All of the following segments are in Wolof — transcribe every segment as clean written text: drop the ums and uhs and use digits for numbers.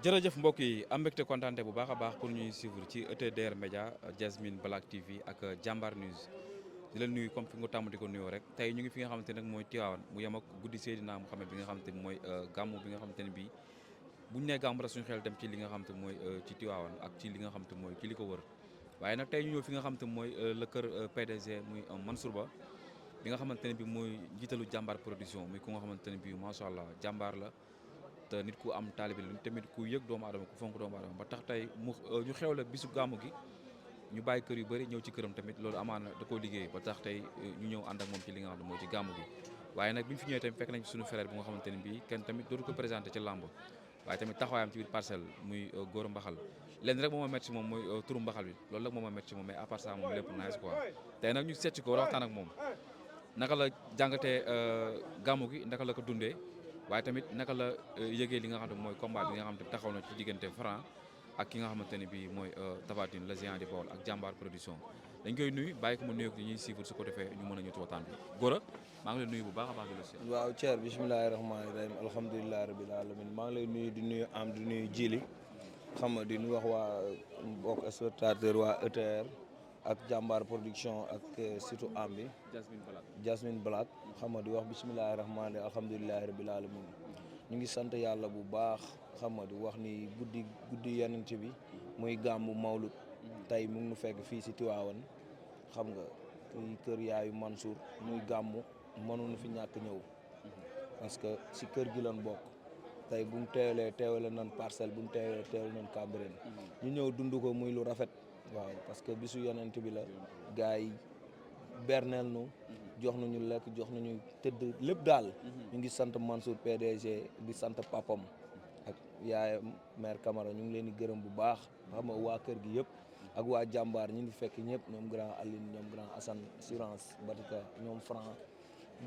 jërëjëf mbokk yi am mbégte kontaante bu baax a baax pour ñuy suivre ci ETDR Média Jasmine Black TV ak Jambar News di leen nuyu comme fi nga tàmm di ko nuyoo rek tey ñu ngi fi nga xamante ne mooy Tivaouane mu yem ak guddi Seydina Mouhamed bi nga xamante ne mooy gàmmu bi nga xamante ne bii buñ nee gàmmu rek suñu xel dem ci li nga xamante mooy ci Tivaouane ak ci li nga xamante mooy ci li ko wër waaye nag tey ñu ñëw fi nga xamante mooy le kër PDG muy Mansour Ba bi nga xamante ne bii mooy njiitalu Jambar production muy ku nga xamante ne bii macha allah jàmbaar la. te nit ku am taalibe la tamit ku yëg doomu aadama ku fonk doomu aadama ba tax tey mu ñu xewle bisu gàmmu gi ñu bàyyi kër yu bëri ñëw ci këram tamit loolu amaana da koo liggéey ba tax tey ñu ñëw ànd ak moom ci li nga xam ne mooy ci gàmmu gi waaye nag bi ñu fi ñëwee tamit fekk nañ suñu frère bu nga xamante ne bii kenn tamit dootu ko présenté ci làmb waaye tamit taxawaayam ci biir parcelle muy Gora Mbaxal leen rek moo ma metti ci moom mooy turu Mbaxal bi loolu rek moo ma metti ci moom mais à part ça moom lépp nice quoi tey nag ñu seet ci ko war a waxtaan ak moom naka la jàngatee gàmmu gi naka la ko dundee waaye tamit naka la yëgee li nga xam ne mooy combat bi nga xam ne taxaw na ci diggante Franc ak ki nga xamante ne bii mooy Tapha Tine le géant di Baol ak Jambar production dañ koy nuyu bàyyi ko mu nuyu ñuy suivre su ko defee ñu mën a ñëw ci waxtaan bi Gora maa ngi lay nuyu bu baax a baax di la si. waaw Thier bisimilahi rahmaani rahim alhamdulilahi rabil alamin maa ngi lay nuyu di nuyu am di nuyu Jili xam nga di nuyu wax waa mbokk spectateur waa ETR ak Jambar production ak surtout am bi Jasmine Black xam nga di wax bisimilahi rahmaani rahim alhamdulilahi rabil alamin ñu ngi sant yàlla bu baax xam nga di wax ni guddi yenent bi muy gàmmu mawlud tey mu ngi nu fekk fii si Tivaouane xam nga kër yaayu Mansour muy gàmmu mënuñu fi ñàkk ñëw parce que si kër gi lan bokk tey bu ñu teewale nan parcelle bu ñu teewale nan Cambérène ñu ñëw dund ko muy lu rafet waaw parce que bisu yenent bi la gars yi berneel nu jox nañu lekk jox nañu tëdd lépp daal ñu ngi sant Mansour PDG di sant papam ak yaayam mère Camara ñu ngi leen di gërëm bu baax xam nga waa kër gi yëpp ak waa jàmbaar ñu ngi fekk ñëpp ñoom grand Aline ñoom grand Assane assurance Batika ñoom Franc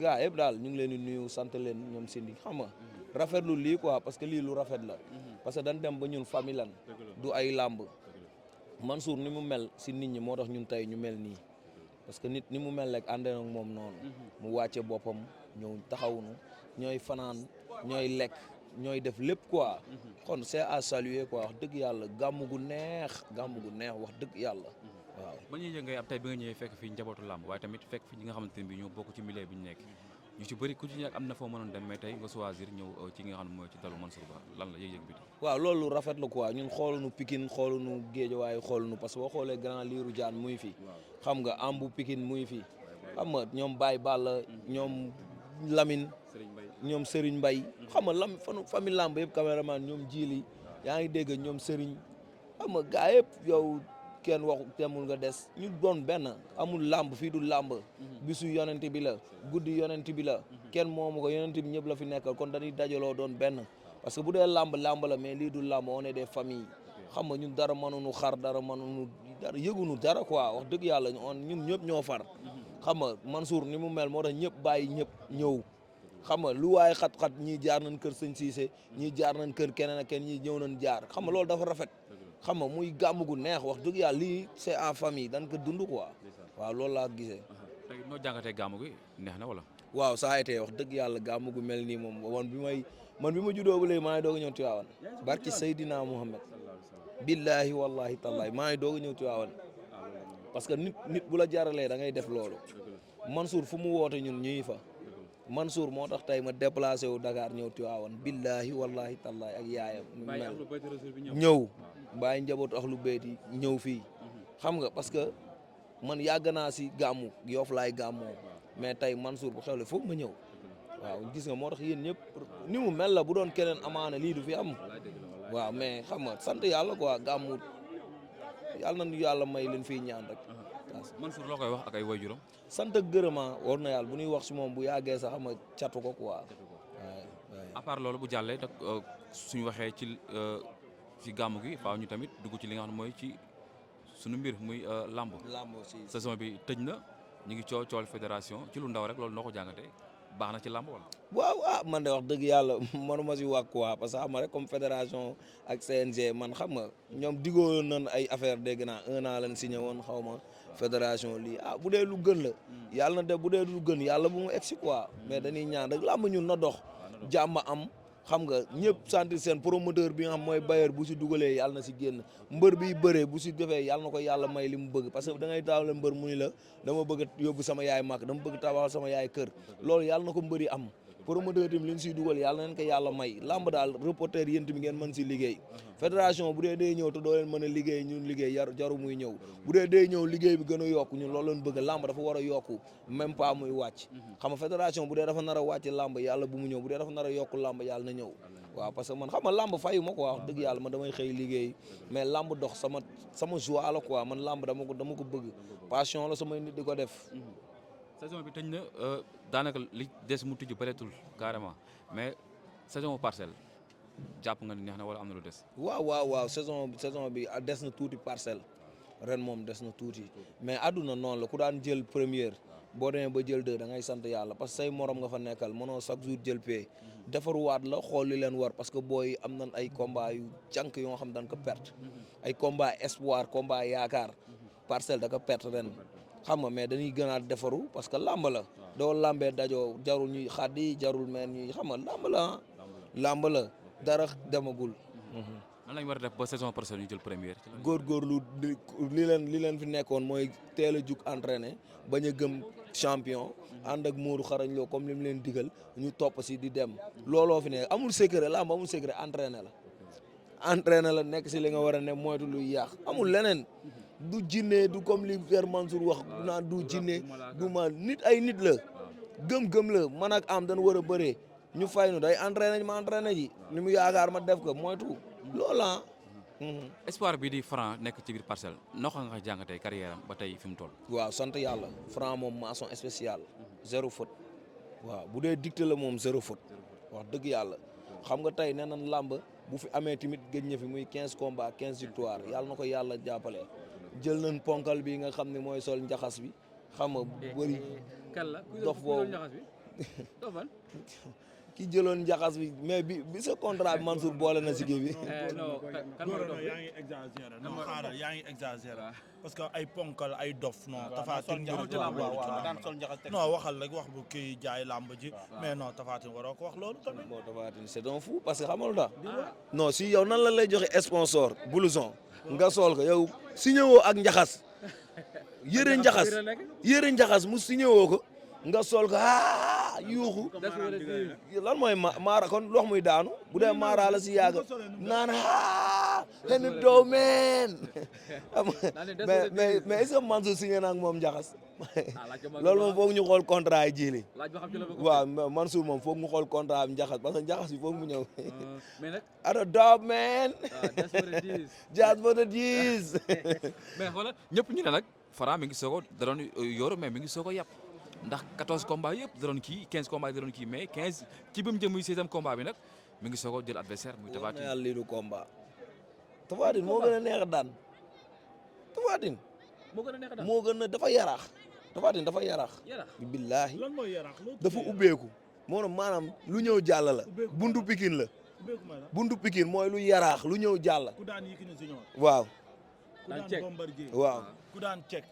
gaa yëpp daal ñu ngi leen di nuyu sant leen ñoom Sindi xam nga rafetlu lii quoi parce que lii lu rafet la parce que dañ dem ba ñun famille lan du ay làmb Mansour ni mu mel si nit ñi moo tax ñun tey ñu mel nii parce que nit ni mu mel rek àndee ak moom noonu mu wàcce boppam ñëw taxawunu ñooy fanaan ñooy lekk ñooy def lépp quoi kon c'est à saluer quoi wax dëgg yàlla gàmm gu neex wax dëgg yàlla waaw. ba ñuy yëngee ab tey bi nga ñëwee fekk fi njabootu làmb waaye tamit fekk fi ñi nga xamante ne bii ñoo bokk ci milieu bi ñu nekk ñu ci bëri ku ci nekk am na foo mënoon dem mais tey nga choisir ñëw ci nga xam ne mooy ci dalu Mansour Ba lan la yëg-yëg bi. waaw loolu rafet la quoi ñun xooluñu Pikine xooluñu Guédiawaye xooluñu parce que boo xoolee grand Lirou Diane muy fi xam nga ambu Pikine muy fi xam nga ñoom Baye Balla ñoom Lamine ñoom Serigne Mbaye xam nga famille lamb yëpp caméraman ñoom Jili yaa ngi dégg ñoom Serigne xam nga gaa yëpp yow kenn waxu temul nga des ñu doon benn amul lamb fii du lamb bisu yonent bi la guddi yonent bi la kenn moomu ko yonent bi ñëpp la fi nekkal kon dañuy dajaloo doon benn parce que bu dee lamb la mais lii du lamb on est des familles xam nga ñun dara mënuñu xar dara mënuñu dara yëgunu dara quoi wax dëgg yàlla ñun ñëpp ñoo far xam nga Mansour ni mu mel moo tax ñëpp bàyyi ñëpp ñëw xam nga lu waaye xat-xat ñii jaar nañ kër sëñ Cissé ñii jaar nañ kër keneen ak kenn ñii ñëw nañ jaar xam nga loolu dafa rafet xam nga muy gàmm gu neex wax dëgg yàlla lii c'est en famille dañ ko dund quoi waaw loolu laa gisee. tey noo jàngatee gàmm gi neex na wala. waaw ça a été wax dëgg yàlla gàmm gu mel nii moom man bi ma juddoo ba léegi maa ngi doog a ñëw Tivaouane barki Seydina Mouhamed billahi wallahi tallahi maa ngi doog a ñëw Tivaouane parce que nit bu la jaralee da ngay def loolu Mansour fu mu woote ñun ñuy fa Mansour moo tax tey ma déplacé wu Dakar ñëw Tivaouane billahi wallahi tallahi ak yaayam ñëw bàyyi njabootu ak lu beeti ñëw fii xam nga parce que man yàgg naa si gàmmu Yoff laay gàmmoo mais tey Mansour bu xewle foog ma ñëw waaw gis nga moo tax yéen ñëpp ni mu mel la bu doon keneen amaana lii du fi am waaw mais xam nga sant yàlla quoi gàmmu yàlla nañu yàlla may leen fiy ñaan rek. Mansour loo koy wax ak ay waajuram. sant ak gërëma war na yàlla bu ñuy wax si moom bu yàggee sax xam nga catu ko quoi. waaw à part loolu bu jàllee nag suñu waxee ci gàmmu gi faaw ñu tamit dugg ci li nga xam ne mooy ci suñu mbir muy lamb aussi saison bi tëj na ñu ngi coowal fédération ci lu ndaw rek loolu noo ko jàngatee baax na ci lamb wala. waaw man de wax dëgg yàlla manuma si wax quoi parce que xam nga rek comme fédération ak CNG man xam nga ñoom digoo nañ ay affaire dégg naa 1 an lañ signé woon xaw ma fédération lii bu dee lu gën la yàlla na def bu dee lu gën yàlla bu mu egsi quoi mais dañuy ñaan rek làmb ñun na dox jàmm am xam nga ñëpp sentir seen promoteur bi nga xam mooy bailleur bu si dugalee yàlla na si génn mbër biy bëree bu si defee yàlla na ko yàlla may li mu bëgg parce que da ngay taawale mbër mu ni la dama bëgg a yóbbu sama yaay màkk dama bëgg tabaxal sama yaay kër loolu yàlla na ko mbëri am promoteur tamit li ñu siy dugal yàlla nañ ko yàlla may lamb daal reporter yéen tamit ngeen mën si liggéey fédération bu dee day ñëw te doo leen mën a liggéey ñun liggéey jaru muy ñëw bu dee day ñëw liggéey bi gën a yokku ñun loolu leen bëgg lamb dafa war a yokku même pas muy wàcc xam nga fédération bu dee dafa nar a wàcc lamb yàlla bu mu ñëw bu dee dafa nar a yokku lamb yàlla na ñëw waaw parce que man xam nga lamb fayu ma quoi wax dëgg yàlla man damay xëy liggéey mais lamb dox sama joie la quoi man lamb dama ko bëgg passion la samay nit di ko def saison bi tëj na daanaka li des mu tijju bëreetul carrément mais saison parcelle jàpp nga ni neex na wala am na lu des. waaw saison bi des na tuuti parcelle ren moom des na tuuti mais àdduna noonu la ku daan jël première boo demee ba jël deux da ngay sant yàlla parce que say morom nga fa nekkal mënoo chaque jour jël pay defaruwaat la xool li leen war parce que booy am nañ ay combat yu jànk yoo xam dañ ko perte ay combat espoir combat yaakaar parcelle da ko perte ren. xam nga mais dañuy gënaat defaru parce que làmb la doo làmbee dajoo jarul ñuy xaddi jarul meen ñuy xam nga làmb la dara demagul. nan lañ war a def ba saison prochaine ñu jël première. góorgóorlu li leen fi nekkoon mooy teel a jug entraîné bañ a gëm champion ànd ak Modou xarañ loo comme li mu leen digal ñu topp si di dem looloo fi ne amul secret làmb amul secret entraîné la nekk si li nga war a ne moytu luy yàq amul leneen. du jinne du comme li Père Mansour wax naan du jinne du ma nit ay nit la gëm-gëm la man ak am dañ war a bëree ñu fay nu day entraîné ma entraîné ji ni mu yaakaar ma def ko moytu loola. espoir bi di Franc nekk ci biir parcelle noo nga jàngatee carrière am ba tey fi mu toll. waaw sant yàlla Franc moom mention spéciale zéro faute waaw bu dee dicté la moom zéro faute wax dëgg yàlla xam nga tey nee nañ làmb bu fi amee tamit gëj na fi muy 15 combats 15 victoires yàlla na ko yàlla jàppale. jël nañ ponkal bi nga xam ne mooy sol njaxas bi xam nga bëri dof boobu ki jëloon njaxas bi mais bi sa contrat bi Mansour boole na si kii bi. yaa ngi exagéré non xaaral yaa ngi exagéré parce que ay ponkal ay dof non Tapha Tine non waxal rek wax bu kii jaay làmb ji mais non Tapha Tine waroo ko wax loolu tamit. bon Tapha Tine c'est un fou parce que xamal da non si yow nan la lay joxe sponsor blouson nga sol ko yow signé woo ak njaxas yëre njaxas mu signé woo ko nga sol ko yuuxu lan mooy maara kon wax muy daanu bu dee maara la si yàgg naan xen dow meen mais est-ce que Mansour signé na ak moom njaxas loolu moom foog ñu xool contrat yi jili waaw Mansour moom foog ñu xool contrat bi njaxas parce que njaxas bi foog mu ñëw ada dow meen just for the G's mais xoolal ñëpp ñu ne nag Franc mi ngi soog a da doon yoro mais mi ngi soog a yàpp ndax 14 combats yëpp da doon kii 15 combats da doon kii mais 15 ci bi mu jëm muy 16e combat bi nag mi ngi soog a jël adversaire muy Tapha Tine. yàlla lii du combat Tapha Tine moo gën a neex a daan Tapha Tine moo gën a dafa yaraax Tapha Tine dafa yaraax billaahi lan mooy yaraax dafa ubbeeku maanaam lu ñëw jàll la buntu Pikine la buntu Pikine mooy lu yaraax lu ñëw jàll ku daan Yékini Junior waaw ku daan Bombardier waaw ku daan Cek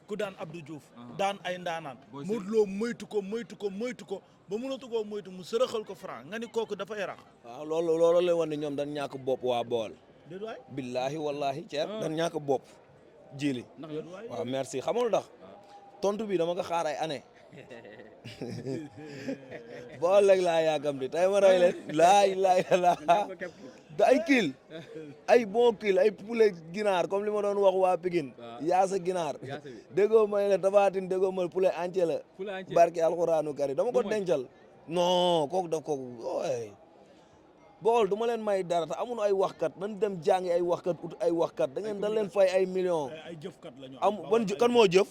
ku daan Abdou Diouf daan ay ndaanaan Modou Lo moytu ko ba mënatu koo moytu mu sërëxal ko Franc nga ni kooku dafa yaraax waaw loolu lay wan ne ñoom dañ ñàkk bopp waa bool déet waay billaahi wallaahi ceer dañ ñàkk bopp jili waaw merci xamul tax tontu bi dama ko xaar ay année bool léegi laa yàggamti tey ma rey leen laay da ay kiil ay bon kiil ay poulet ginaar comme li ma doon wax waa Pikine yaasa ginaar déggoo may la Tapha Tine déggoo may poulet entier la barki alxuraanu kari dama ko dencal non kooku daf kooku bool du ma leen may dara te amuñu ay waxkat nañ dem jàngi ay waxkat ut ay waxkat da ngeen da leen fay ay millions ay jëfkat lañu am ban kan moo jëf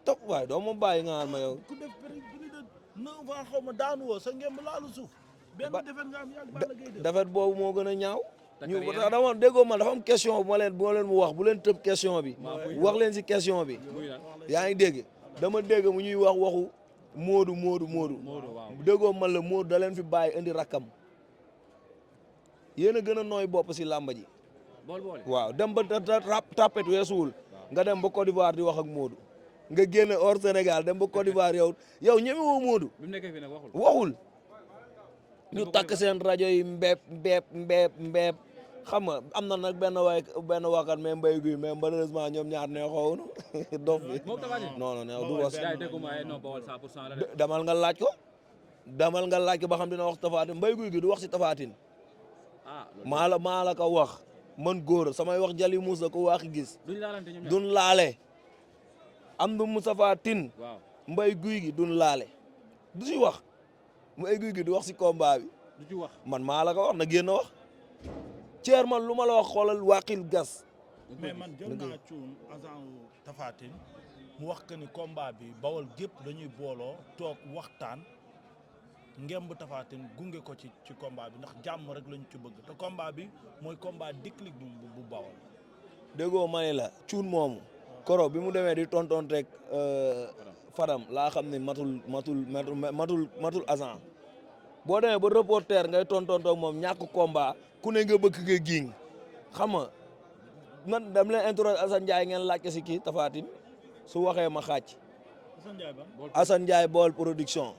top waay doo ma bàyyi nga ma yow ku def plus de 9 ans xaw ma daanu woo sa ngemb laalu suuf benn defet nga am yàgg Balla Gaye defet boobu moo gën a ñaaw ñu dama déggoo ma dafa am question bu ma leen mu wax bu leen tëb question bi wax leen si question bi yaa ngi dégg dama dégg mu ñuy wax waxu Modou déggoo man la Modou da leen fi bàyyi indi rakkam yéen a gën a nooy bopp si làmba ji waaw dem ba tapet weesuwul nga dem ba Côte d'Ivoire di wax ak Modou nga génn hors Sénégal dem ba Côte d'Ivoire yow ñeme woo Modou waxul ñu takk seen rajo yi mbeep xam nga am na nag benn wakat mais mbay guy mais malheureusement ñoom ñaar neexoowunu dof bi non neex du was damal nga laaj ko ba xam dina wax Tapha Tine mbay guy gi du wax si Tapha Tine maa la ko wax man góor samay wax jali muus la ko wax gis duñ laale am du Moustapha Tine mbay guy gi duñ laale du si wax mbay guy gi du wax si combat bi man maa la ko wax na génn wax ceer man lu ma la wax xoolal wàqil gas mais man jël naa cuun agent Tapha Tine mu wax que ni combat bi Bawol gépp dañuy booloo toog waxtaan ngemb Tapha Tine gunge ko ci combat bi ndax jàmm rek lañu ci bëgg te combat bi mooy combat déclic bu Bawol déggoo ma ne la cuun moomu koro bi mu demee di tonton rek Fadam laa xam ne matul agent boo demee ba reporter ngay tontontoog moom ñàkk combat ku ne nga bëgg nga giing xam nga man dam leen interroger Assane Ndiaye ngeen laaj ko si kii Tapha Tine su waxee ma xaaj Assane Ndiaye bool production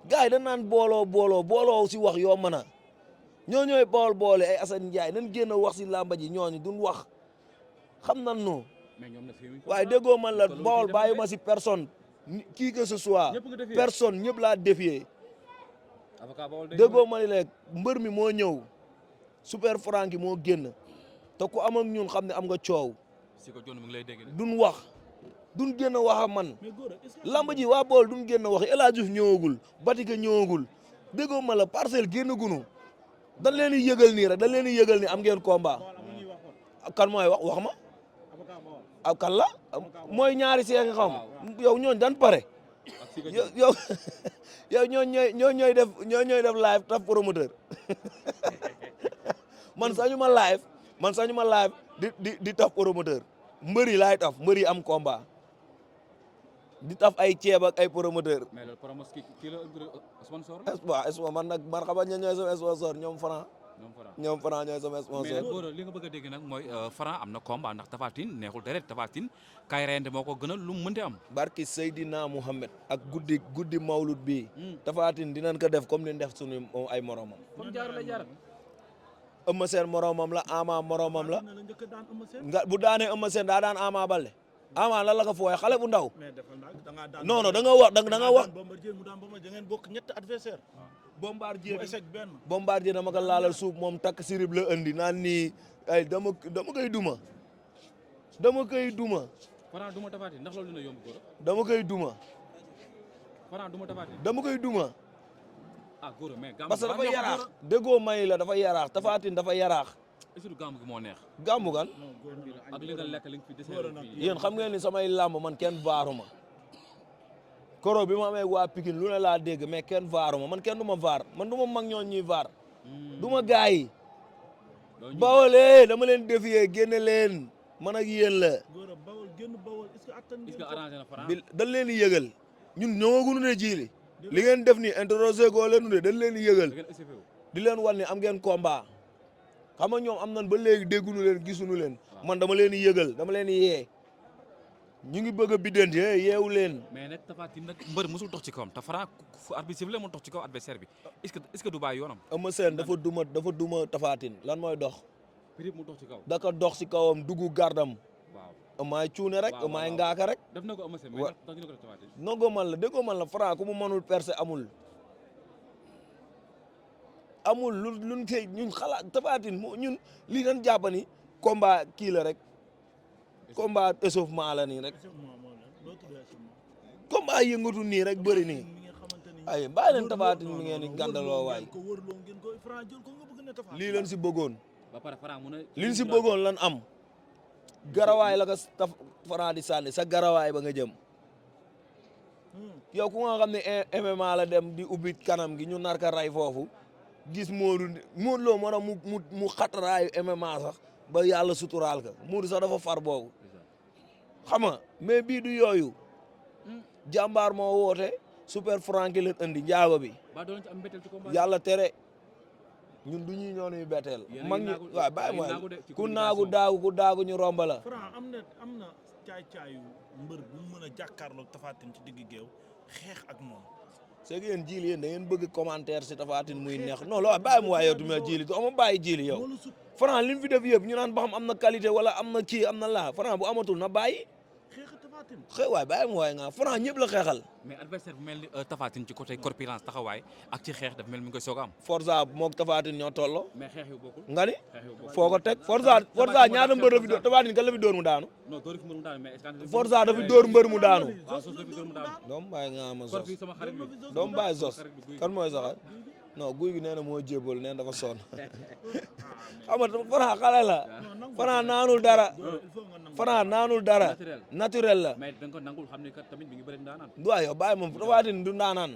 gars yi dañ naan booloo si wax yoo mën a ñooy boole ay Assane Ndiaye nañ génn wax si làmba ji ñooñu duñ wax xam nan nu waaye déggoo man la bool bàyyi ma si personne qui que ce soit personne ñëpp laa défier déggoo ma ni la mbër mi moo ñëw super frank moo génn te ku am ak ñun xam ne am nga coow duñ wax duñ génn wax ak man lamba ji waa bool duñ génn wax El Hadj Diouf ñëwagul Batika ñëwagul déggoo ma la parcelle génn gunu dañ leen di yëgal nii rek dañ leen di yëgal ni am ngeen combat kan mooy wax ma ak kan la mooy ñaari seex xam yow ñooñ dan pare yow ñoo ñooy def live taf promoteur man sañu ma live di taf promoteur mbëri laay taf mbëri am combat di taf ay ceeb ak ay promoteur mais loolu promos kii la sponsor waaw man nag man xamal ñooy sama sponsor ñoom Franc ñooy sama sponsor mais góor li nga bëgg a dégg nag mooy Franc am na combat ndax Tapha Tine neexul deret Tapha Tine kay reyante moo ko gënal lu mu mënti am barki Seydina Mouhamed ak guddi mawlud bii Tapha Tine dinañ ko def comme ni def suñu ay moromam comme jaar Eumeu Sène moromam la Ama moromam la nga bu daanee Eumeu Sène daa daan Ama Baldé Ama lan la ko fooyee xale bu ndaw non da nga wax ngeen bokk ñetti adversaire Bombardier dama ko laalal suuf moom takk sirib la andi naan nii ay dama koy duma Franc duma Tapha Tine ndax loolu dina yomb góor dama koy duma Franc duma Tapha Tine dama koy duma góor mais parce que dafa yaraax déggoo may la dafa yaraax Tapha Tine dafa yaraax est-ce que gàmmu gi moo neex gàmmu gan ak li nga lekk li nga fi dese yéen xam ngeen ni samay làmb man kenn vaaruma koro bi ma amee waa Pikine lu ne laa dégg mais kenn vaaruma man kenn du ma vaar man du ma mag ñoon ñuy vaar du ma gaay yi Bawol dama leen défier génne leen man ak yéen la dañ leen di yëgal ñun ñëwaguñu ne jiili li ngeen def ni interroger goo leen de dañ leen di yëgal di leen wan ne am ngeen combat xam nga ñoom am nañ ba léegi dégguñu leen gisuñu leen man dama leen di yëgal dama leen di yee ñu ngi bëgg a biddanti yeewu leen. mais nag Tapha Tine nag mbër musul dox ci kawam te Franc fu arbitre sifflé mu dox ci kaw adversaire bi est-ce que du bàyyi yoonam. Eumeu Sène dafa duma Tapha Tine lan mooy dox. prix mu dox ci kaw. da ko dox ci kawam dugg gardam. waaw maay cuune rek maay ngaaka rek. def na ko Eumeu Sène mais tax ñu ko def Tapha Tine. nongo man la déggoo man la Franc ku mu mënul percer amul. amul luñ koy ñun xalaat Tapha Tine ñun lii dañ jàpp ni combat kii la rek. combat échauffement la nii rek. combat yëngatu nii rek bëri nii. ay bàyyi leen Tapha Tine mi ngeen di gàndaloo waay. lii leen si bëggoon. liñ si bëggoon lan am. garawaay la ko Franc di sànni sa garawaay ba nga jëm. yow ku nga xam ne MMA la dem di ubbi kanam gi ñu nar ka ray foofu. gis Modou Lo moo tax mu xataraayu MMA sax ba yàlla suturaal ka Modou sax dafa far boobu. xam nga mais bii du yooyu. jàmbaar moo woote super frank leen andi njaago bi. yàlla tere ñun du ñuy ñoo nuy betteel. mag ñi waaw bàyyi mooy ku naagu daagu ñu romb la. Franc am na caay-caayu mbër bu mën a jàkkaarloog Tapha Tine ci digg géew xeex ak moom c'est que yéen jiili yéen da ngeen bëgg commentaire si Tapha Tine muy neex non loolu bàyyi mu waaye yow tamit jiili doo ma bàyyi jiili yow Franc li mu fi def yëpp ñu naan ba xam am na qualité wala am na kii am na laa Franc bu amatul na bàyyi waay bàyyi mu waaye nga Franc ñëpp la xeexal. mais adversaire bu mel ni Tapha Tine ci côté corpulence taxawaay ak ci xeex dafa mel ni mi ngi koy soog a am. Forza moog Tapha Tine ñoo tolloo. mais xeex yu bokkul. nga ni foo ko teg Forza ñaata mbër la fi dóor Tapha Tine kan la fi dóor mu daanu. non dóor fi mbër mu daanu mais Forza dafa dóor mbër mu daanu. waaw sos dafa dóor mu daanu. doom bàyyi nga ama sos sama xarit bi. doom bàyyi sos kan mooy saxal non guy gi nee na moo jébal nee na dafa sonn xam nga Franc xale la Franc naanul dara Franc naanul dara naturel la. mais da nga ko nangul xam ne kat tamit mi ngi bëri ndaanaan. waaw yow bàyyi moom Tapha Tine du ndaanaan.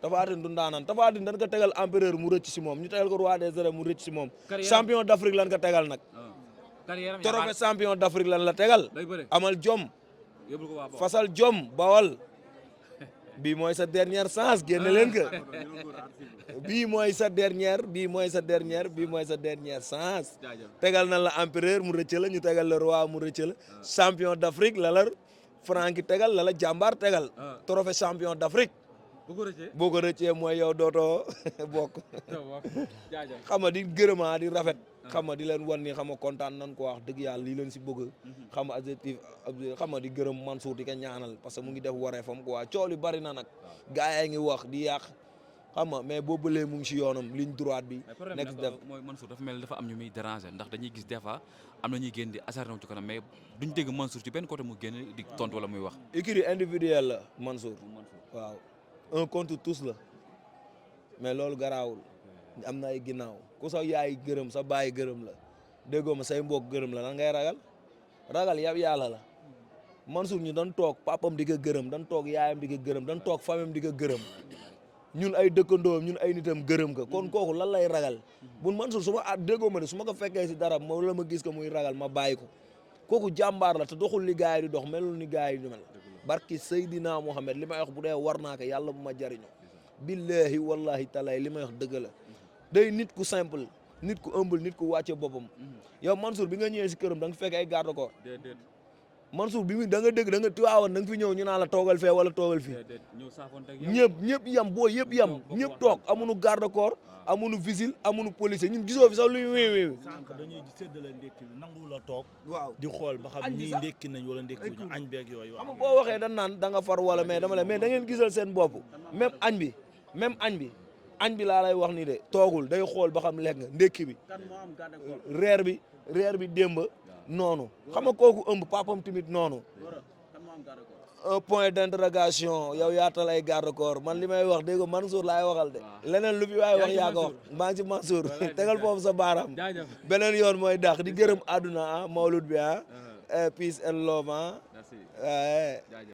Tapha Tine du ndaanaan Tapha Tine dañ ko tegal empereur mu rëcc si moom ñu tegal ko roi des arènes mu rëcc si moom. champion d'Afrique lan ko tegal nag. trophée champion d'Afrique lan la tegal. amal jom. fasal jom bawal. bii mooy sa dernière chance génne leen ko bii mooy sa dernière chance tegal na la empereur mu rëcc la ñu tegal la roi mu rëcc la champion d'Afrique la la Franc tegal la la jàmbaar tegal trophée champion d'Afrique boo ko rëccee mooy yow dootoo bokk xam nga di gërëmaa di rafet xam nga di leen wan ni xam nga kontaan nan ko wax dëgg yàlla lii leen si bëgg xam nga adjectif xam nga di gërëm Mansour di ko ñaanal parce que mu ngi def wareefam quoi coow li bari na nag gars yaa ngi wax di yàq xam nga mais boobu ba léegi mu ngi si yoonam ligne droite bi nekk def mooy Mansour dafa mel ni dafa am ñu muy déranger ndax dañuy gis des fois am na ñuy génn di asar ci kanam mais duñ dégg Mansour ci benn côté mu génn di tontu wala muy wax écurie individuel la Mansour waaw un contre tous la mais loolu garaawul am na ay ginnaaw ku sa yaay gërëm sa baay gërëm la déggoo ma say mbokk gërëm la lan ngay ragal yab yàlla la Mansour ñu dañ toog papam di ko gërëm dañ toog yaayam di ko gërëm dañ toog famem di ko gërëm ñun ay dëkkandoom ñun ay nitam gërëm ko kon kooku lan lay ragal bun Mansour su ma déggoo ma ne su ma ko fekkee si dara ma la ma gis ko muy ragal ma bàyyi ko kooku jàmbaar la te doxul li gaay di dox melul ni gaay yi di mel barki Seydina Mohamed li may wax bu dee war naa ko yàlla bu ma jariñoo billahi wallahi talaay li may wax dëgg la day nit ku simple nit ku humble nit ku wàcce boppam yow Mansour bi nga ñëwee si këram da nga fekk ay garde corps Mansour bi da nga dégg da nga tiwaawoon da nga fi ñëw ñu naan la toogal fee wala toogal fii ñëpp yam boo yëpp yam ñëpp toog amuñu garde corps amuñu vigile amuñu policier ñun gisoo fi sax luy wéy sànq dañuy séddale ndékki bi nangu la toog waaw di xool ba xam ñii ndékki nañ wala ndékki wuñu añ beeg yooyu xam nga boo waxee dañ naan da nga far wala mais dama la mais da ngeen gisal seen bopp même añ bi laa lay wax ni de toogul day xool ba xam lekk nga ndékki bi reer bi démb noonu xam nga kooku ëmb papam tamit noonu un point d'interrogation yow yaatal ay garde corps man li may wax dégg nga Mansour laay waxal de leneen lu fi waay wax yaa ko wax maa ngi ci Mansour tegal foofu sa baaraam beneen yoon mooy dàq di gërëm àdduna Mawlud bi peace and love